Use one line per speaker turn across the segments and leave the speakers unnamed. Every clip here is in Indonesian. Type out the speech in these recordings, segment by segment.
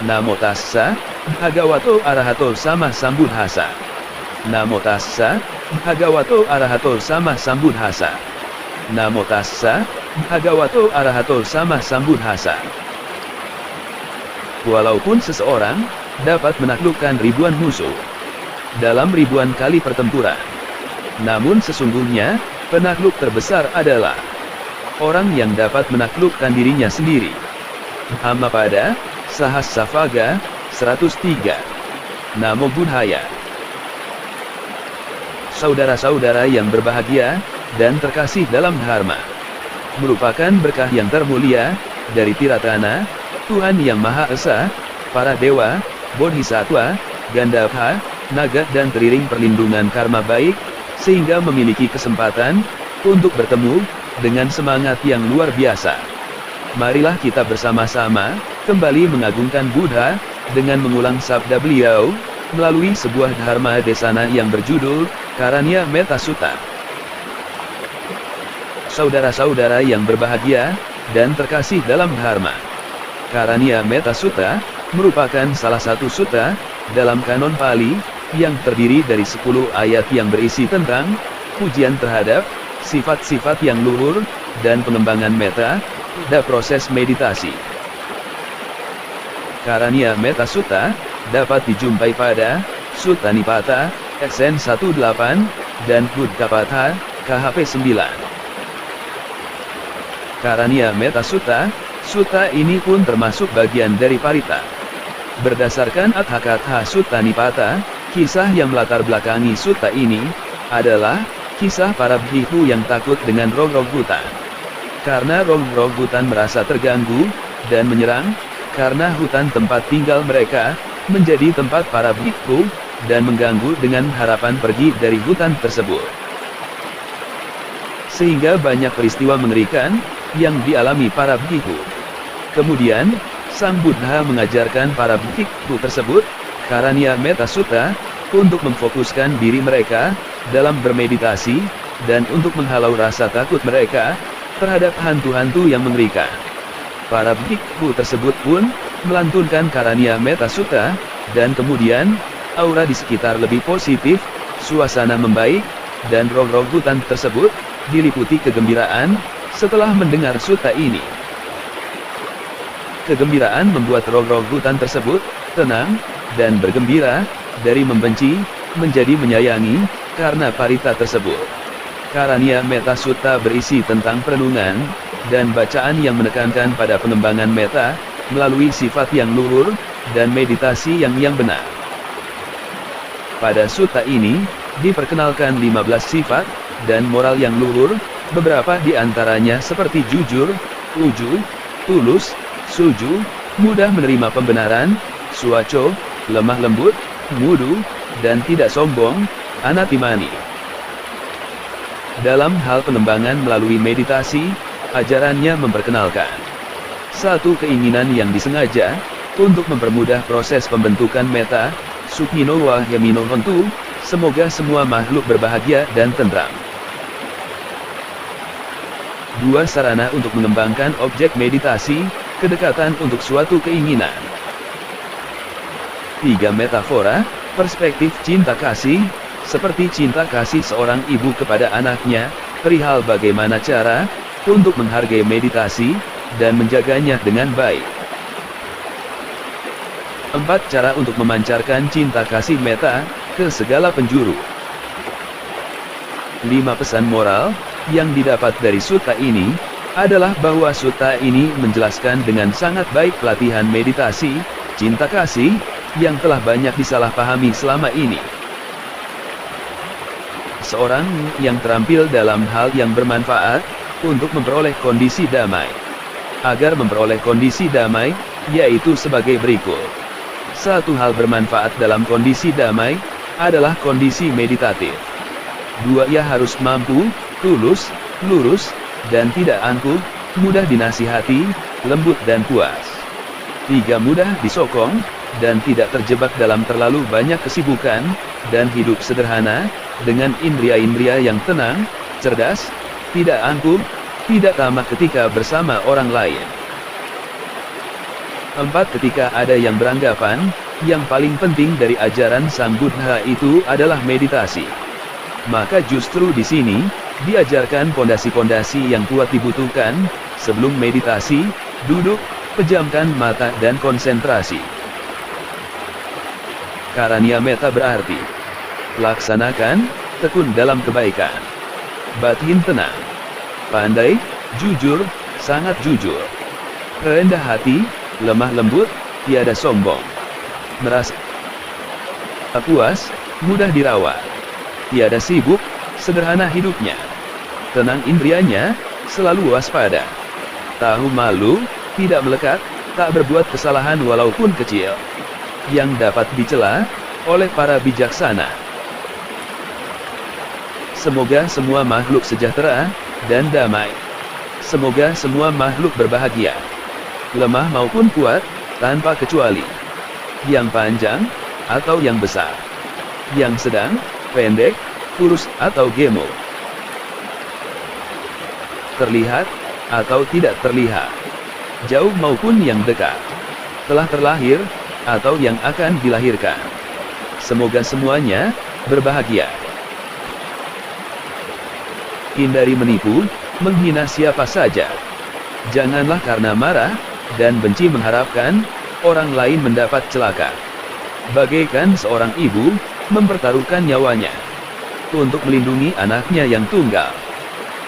Namo tassa, bhagavato arahato sama sambuddhassa. Namo tassa, bhagavato arahato sama sambuddhassa. Namo tassa, bhagavato arahato sama sambuddhassa. Walaupun seseorang dapat menaklukkan ribuan musuh dalam ribuan kali pertempuran, namun sesungguhnya penakluk terbesar adalah orang yang dapat menaklukkan dirinya sendiri. Hammapada Sahasravaga 103. Namo Buddhaya. Saudara-saudara yang berbahagia dan terkasih dalam dharma, merupakan berkah yang termulia dari Tiratana, Tuhan Yang Maha Esa, para dewa, bodhisattva, gandhabha, naga dan teriring perlindungan karma baik, sehingga memiliki kesempatan untuk bertemu dengan semangat yang luar biasa. Marilah kita bersama-sama kembali mengagungkan Buddha dengan mengulang sabda beliau melalui sebuah dharma desana yang berjudul Karanya Metta Sutta. Saudara-saudara yang berbahagia dan terkasih dalam dharma, Karanya Metta Sutta merupakan salah satu sutta dalam kanon Pali yang terdiri dari 10 ayat yang berisi tentang pujian terhadap sifat-sifat yang luhur dan pengembangan metta pada proses meditasi. Karanya Metta Sutta dapat dijumpai pada Sutta Nipata, SN 18, dan Buddhapatha, KHP 9. Karanya Metta Sutta, sutta ini pun termasuk bagian dari Parita. Berdasarkan Atthakatha Sutta Nipata, kisah yang melatar belakangi sutta ini adalah kisah para bhikkhu yang takut dengan roh-roh hutan. Karena roh-roh hutan merasa terganggu dan menyerang, karena hutan tempat tinggal mereka menjadi tempat para bhikkhu dan mengganggu dengan harapan pergi dari hutan tersebut. Sehingga banyak peristiwa mengerikan yang dialami para bhikkhu. Kemudian, Sang Buddha mengajarkan para bhikkhu tersebut Karanya Metta Sutta untuk memfokuskan diri mereka dalam bermeditasi dan untuk menghalau rasa takut mereka terhadap hantu-hantu yang mengerikan. Para bhikkhu tersebut pun melantunkan Karanya Metta Sutta, dan kemudian aura di sekitar lebih positif, suasana membaik, dan roh-roh hutan tersebut diliputi kegembiraan setelah mendengar sutta ini. Kegembiraan membuat roh-roh hutan tersebut tenang dan bergembira, dari membenci menjadi menyayangi karena parita tersebut. Karanya Metta Sutta berisi tentang perenungan dan bacaan yang menekankan pada pengembangan metta melalui sifat yang luhur dan meditasi yang benar. Pada sutta ini diperkenalkan 15 sifat dan moral yang luhur, beberapa di antaranya seperti jujur, uju, tulus, suju, mudah menerima pembenaran, suaco, lemah lembut, mudu, dan tidak sombong, anatimani. Dalam hal pengembangan melalui meditasi, ajarannya memperkenalkan satu keinginan yang disengaja untuk mempermudah proses pembentukan metta, Sukhino wa Yamino Hontu, semoga semua makhluk berbahagia dan tentram. 2 sarana untuk mengembangkan objek meditasi, kedekatan untuk suatu keinginan. 3 metafora, perspektif cinta kasih, seperti cinta kasih seorang ibu kepada anaknya, perihal bagaimana cara untuk menghargai meditasi dan menjaganya dengan baik. 4 cara untuk memancarkan cinta kasih metta ke segala penjuru. 5 pesan moral yang didapat dari sutta ini adalah bahwa sutta ini menjelaskan dengan sangat baik pelatihan meditasi cinta kasih yang telah banyak disalahpahami selama ini. Seorang yang terampil dalam hal yang bermanfaat untuk memperoleh kondisi damai. Agar memperoleh kondisi damai, yaitu sebagai berikut. 1 hal bermanfaat dalam kondisi damai adalah kondisi meditatif. 2 ia harus mampu, tulus, lurus, dan tidak angkuh, mudah dinasihati, lembut dan puas. 3 mudah disokong, dan tidak terjebak dalam terlalu banyak kesibukan, dan hidup sederhana, dengan indria-indria yang tenang, cerdas, tidak angkuh, tidak tamak ketika bersama orang lain. 4. Ketika ada yang beranggapan, yang paling penting dari ajaran Sang Buddha itu adalah meditasi. Maka justru di sini, diajarkan pondasi-pondasi yang kuat dibutuhkan, sebelum meditasi, duduk, pejamkan mata dan konsentrasi. Karania metta berarti, laksanakan, tekun dalam kebaikan. Batin tenang, pandai, jujur, sangat jujur. Rendah hati, lemah lembut, tiada sombong. Merasa puas, mudah dirawat. Tiada sibuk, sederhana hidupnya. Tenang indrianya, selalu waspada. Tahu malu, tidak melekat, tak berbuat kesalahan walaupun kecil, yang dapat dicela oleh para bijaksana. Semoga semua makhluk sejahtera dan damai. Semoga semua makhluk berbahagia, lemah maupun kuat, tanpa kecuali. Yang panjang, atau yang besar. Yang sedang, pendek, kurus atau gemuk. Terlihat, atau tidak terlihat. Jauh maupun yang dekat. Telah terlahir, atau yang akan dilahirkan. Semoga semuanya berbahagia. Hindari menipu, menghina siapa saja. Janganlah karena marah dan benci mengharapkan orang lain mendapat celaka. Bagaikan seorang ibu mempertaruhkan nyawanya untuk melindungi anaknya yang tunggal.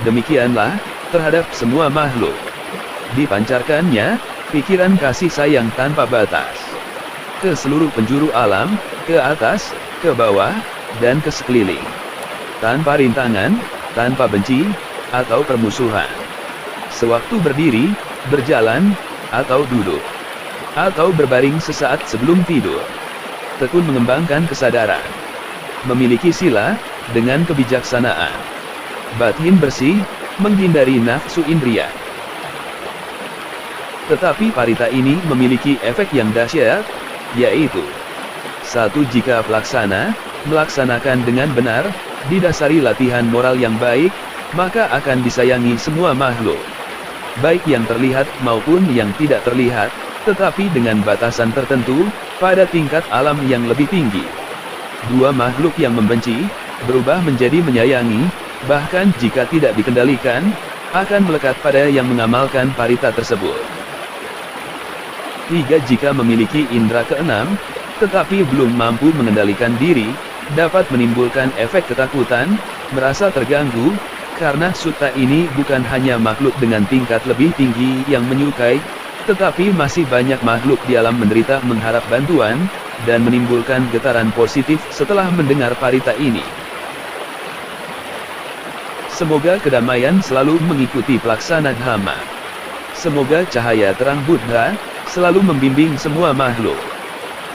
Demikianlah terhadap semua makhluk. Dipancarkannya pikiran kasih sayang tanpa batas ke seluruh penjuru alam, ke atas, ke bawah, dan ke sekeliling. Tanpa rintangan, tanpa benci, atau permusuhan. Sewaktu berdiri, berjalan, atau duduk, atau berbaring sesaat sebelum tidur. Tekun mengembangkan kesadaran. Memiliki sila, dengan kebijaksanaan. Batin bersih, menghindari nafsu indria. Tetapi parita ini memiliki efek yang dahsyat, yaitu 1. Jika pelaksana melaksanakan dengan benar, didasari latihan moral yang baik, maka akan disayangi semua makhluk, baik yang terlihat maupun yang tidak terlihat, tetapi dengan batasan tertentu, pada tingkat alam yang lebih tinggi. 2. Makhluk yang membenci, berubah menjadi menyayangi, bahkan jika tidak dikendalikan, akan melekat pada yang mengamalkan parita tersebut. 3. Jika memiliki indera keenam, tetapi belum mampu mengendalikan diri, dapat menimbulkan efek ketakutan, merasa terganggu, karena sutta ini bukan hanya makhluk dengan tingkat lebih tinggi yang menyukai, tetapi masih banyak makhluk di alam menderita mengharap bantuan, dan menimbulkan getaran positif setelah mendengar parita ini. Semoga kedamaian selalu mengikuti pelaksana dhamma. Semoga cahaya terang Buddha selalu membimbing semua makhluk.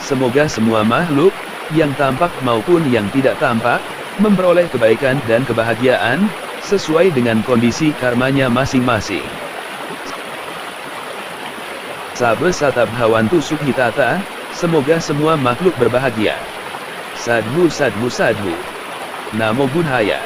Semoga semua makhluk, yang tampak maupun yang tidak tampak, memperoleh kebaikan dan kebahagiaan, sesuai dengan kondisi karmanya masing-masing. Sabda satabhawantu sukhitata, semoga semua makhluk berbahagia. Sadhu sadhu sadhu. Namo Buddhaya.